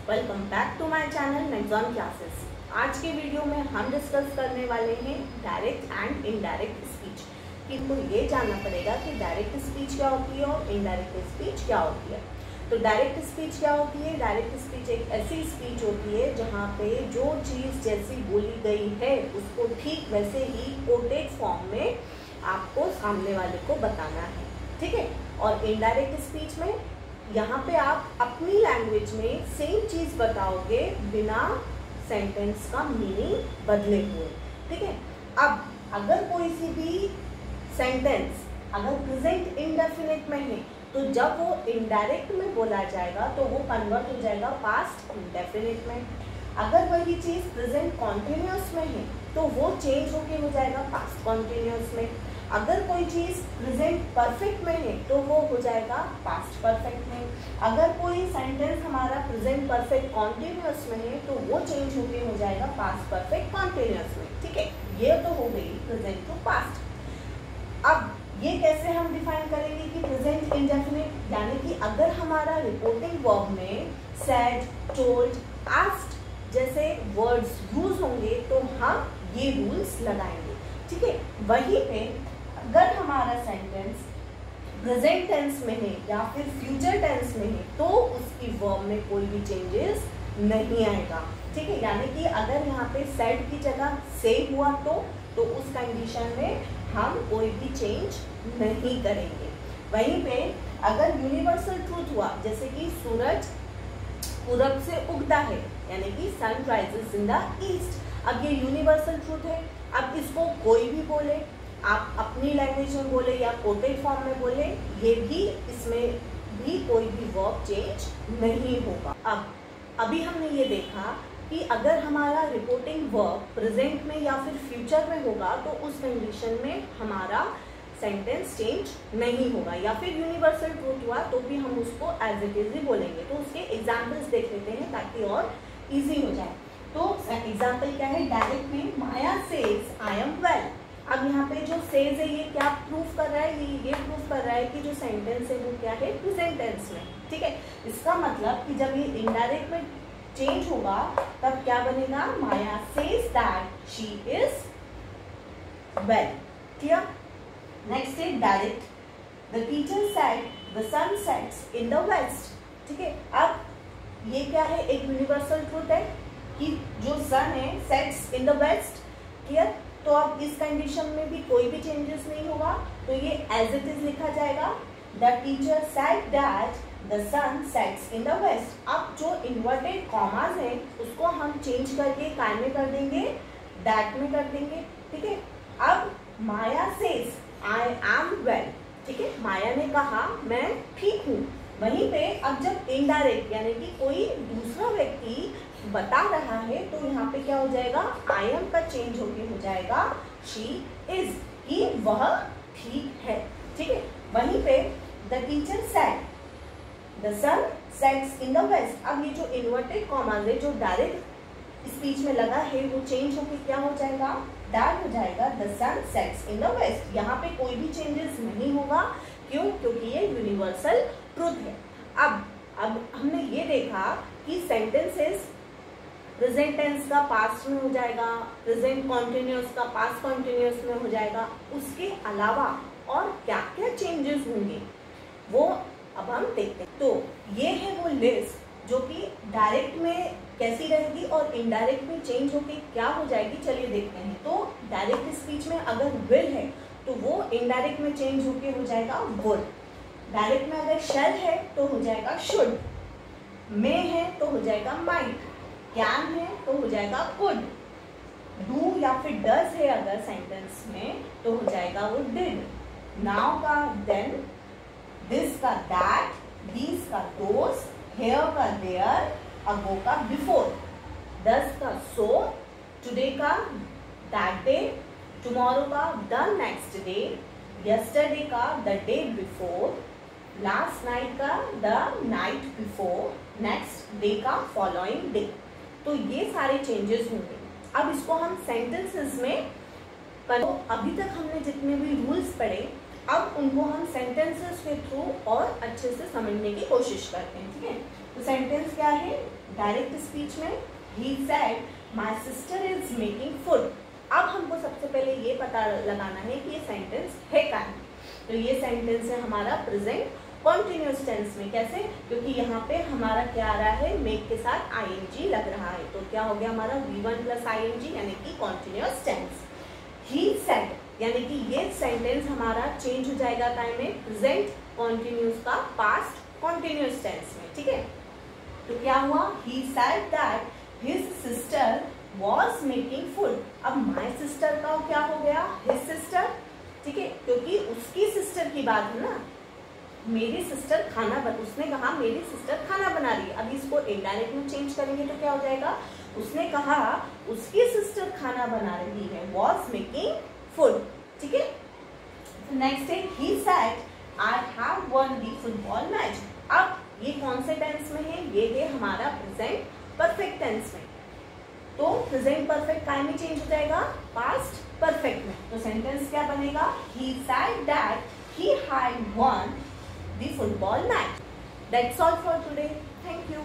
Welcome back to my channel next classes. आज के video में हम डिस्कस करने वाले हैं डायरेक्ट एंड इनडायरेक्ट स्पीच। किंतु ये जानना पड़ेगा कि डायरेक्ट स्पीच क्या होती है और इनडायरेक्ट स्पीच क्या होती है। तो डायरेक्ट स्पीच क्या होती है? डायरेक्ट स्पीच एक ऐसी स्पीच होती है जहाँ पे जो चीज़ जैसी बोली गई है उसको ठीक वैसे ही कोटेड फॉर्म में आपको सामने वाले को बताना है, ठीक है। और इनडायरेक्ट स्पीच में यहाँ पे आप अपनी लैंग्वेज में सेम चीज़ बताओगे बिना सेंटेंस का मीनिंग बदले हुए, ठीक है। अब अगर कोई सी भी सेंटेंस अगर प्रेजेंट इंडेफिनिट में है तो जब वो इनडायरेक्ट में बोला जाएगा तो वो कन्वर्ट हो जाएगा पास्ट इंडेफिनिट में। अगर वही चीज़ प्रेजेंट कॉन्टिन्यूस में है तो वो चेंज होके हो जाएगा पास्ट कॉन्टिन्यूस में। अगर कोई चीज़ प्रेजेंट परफेक्ट में है तो वो हो जाएगा पास्ट परफेक्ट में। अगर कोई सेंटेंस हमारा प्रेजेंट परफेक्ट कॉन्टिन्यूस में है तो वो चेंज होके हो जाएगा पास्ट परफेक्ट कॉन्टिन्यूस में, ठीक है। ये तो हो गई प्रेजेंट टू पास्ट। अब ये कैसे हम डिफाइन करेंगे कि प्रेजेंट इंडेफिनिट, यानी कि अगर हमारा रिपोर्टिंग वर्ब में सेड, टोल्ड, आस्क्ड जैसे वर्ड्स यूज होंगे तो हम ये रूल्स लगाएंगे, ठीक है। वहीं पे अगर हमारा सेंटेंस प्रेजेंट टेंस में है या फिर फ्यूचर टेंस में है तो उसकी वर्ब में कोई भी चेंजेस नहीं आएगा, ठीक है। यानी कि अगर यहाँ पे सेड की जगह से हुआ तो उस कंडीशन में हम कोई भी चेंज नहीं करेंगे। वहीं पे अगर यूनिवर्सल ट्रूथ हुआ जैसे कि सूरज पूरब से उगता है, यानी कि sun rises in the east. अब ये यूनिवर्सल ट्रूथ है। अब इसको कोई भी बोले, आप अपनी लैंग्वेज में बोले या कोटेड फॉर्म में बोले, ये भी इसमें भी कोई भी वर्ब चेंज नहीं होगा। अब अभी हमने ये देखा कि अगर हमारा रिपोर्टिंग वर्ब प्रेजेंट में या फिर फ्यूचर में होगा तो उस कंडीशन में हमारा सेंटेंस चेंज नहीं होगा, या फिर यूनिवर्सल ट्रूथ हुआ तो भी हम उसको एज इट इज ही बोलेंगे। तो उसके एग्जाम्पल्स देख लेते हैं ताकि और इजी हो जाए। तो एग्जाम्पल क्या है? डायरेक्ट में माया सेज आई एम वेल। अब यहाँ पे जो सेज है ये क्या प्रूफ कर रहा है? ये प्रूफ कर रहा है कि जो सेंटेंस है वो क्या है? प्रेजेंट टेंस में, ठीक है। इसका मतलब कि जब ये इनडायरेक्ट में चेंज होगा तब क्या बनेगा? Maya says that she is well, clear. Next है direct, the teacher said the sun sets in the west, ठीक है। अब ये क्या है? एक यूनिवर्सल ट्रूथ है कि जो सन है sets in the west, clear. तो अब इस कंडीशन में भी कोई भी चेंजेस नहीं होगा तो ये एज इट इज लिखा जाएगा, the teacher said that the sun sets in the west. अब जो इन्वर्टेड कॉमास हैं उसको हम चेंज करके काय में कर देंगे? दैट में कर देंगे, ठीक है। अब माया सेज आई एम वेल, ठीक है। माया ने कहा मैं ठीक हूँ। वहीं पे अब जब इनडायरेक्ट यानी कि कोई दूसरा व्यक्ति बता रहा है तो यहाँ पे क्या हो जाएगा? आई एम का चेंज होके हो जाएगा शी इज, कि वह ठीक है, ठीक है। वहीं पे the teacher said the sun sets in the west. अब ये जो इन्वर्टेड कॉमास है जो डायरेक्ट स्पीच में लगा है वो चेंज होके क्या हो जाएगा? दैट हो जाएगा the sun sets in the west. यहाँ पे कोई भी चेंजेस नहीं होगा, क्यों? क्योंकि ये यूनिवर्सल ट्रूथ है। अब हमने ये देखा कि सेंटेंसेस प्रेजेंट टेंस का पास्ट में हो जाएगा, प्रेजेंट कॉन्टिन्यूस का पास्ट कॉन्टिन्यूस में हो जाएगा। उसके अलावा और क्या क्या चेंजेस होंगे वो अब हम देखते हैं। तो ये है वो लिस्ट जो कि डायरेक्ट में कैसी रहेगी और इनडायरेक्ट में चेंज होके क्या हो जाएगी, चलिए देखते हैं। तो डायरेक्ट स्पीच में अगर विल है तो वो इनडायरेक्ट में चेंज होके हो जाएगा वुड। डायरेक्ट में अगर शैल है तो हो जाएगा शुड, मे है तो हो जाएगा माइट, कैन है तो हो जाएगा कुड, डू या फिर डज है अगर सेंटेंस में तो हो जाएगा वो डिड, नाउ का देन, दिस का दैट, दीज का दोस, हेयर का देयर, अगो का बिफोर, दस का सो, टुडे का दैट डे, टुमारो का द नेक्स्ट डे, यस्टरडे का the day before, last night का the night before, next day का फॉलोइंग डे। तो ये सारे चेंजेस होंगे। अब इसको हम सेंटेंसेस में तो अभी तक हमने जितने भी रूल्स पढ़े अब उनको हम सेंटेंसेस के थ्रू और अच्छे से समझने की कोशिश करते हैं, ठीक है। तो सेंटेंस क्या है डायरेक्ट स्पीच में, he said my sister is making food. अब हमको सबसे पहले ये पता लगाना है कि ये सेंटेंस है क्या है। तो ये सेंटेंस है हमारा प्रेजेंट कॉन्टिन्यूअस टेंस में। कैसे? क्योंकि यहाँ पे हमारा क्या आ रहा है, मेक के साथ आईएनजी लग रहा है, तो क्या हो गया हमारा V1 प्लस आईएनजी यानी कि कॉन्टिन्यूअस टेंस। ही सेड यानी कि ये सेंटेंस हमारा चेंज हो जाएगा टाइम में प्रेजेंट कॉन्टिन्यूअस का पास्ट कॉन्टिन्यूअस टेंस में। ठीक है, तो क्या हुआ, he said that his sister was making food. अब माई सिस्टर का क्या हो गया, हिज सिस्टर। ठीक है, क्योंकि उसकी सिस्टर की बात है ना, मेरी सिस्टर उसने कहा मेरी सिस्टर खाना बना रही है। अब इसको इनडायरेक्ट में चेंज करेंगे तो क्या हो जाएगा, उसने कहा उसकी सिस्टर खाना बना रही है, वॉज मेकिंग फूड। ठीक है, नेक्स्ट है he said I have one the football match. अब ये कौन से टेंस में है, ये है हमारा प्रेजेंट परफेक्ट टेंस में। तो प्रेजेंट परफेक्ट काय में चेंज हो जाएगा, पास्ट परफेक्ट में। तो सेंटेंस क्या बनेगा, he said that he had won the football match. That's all for today. Thank you.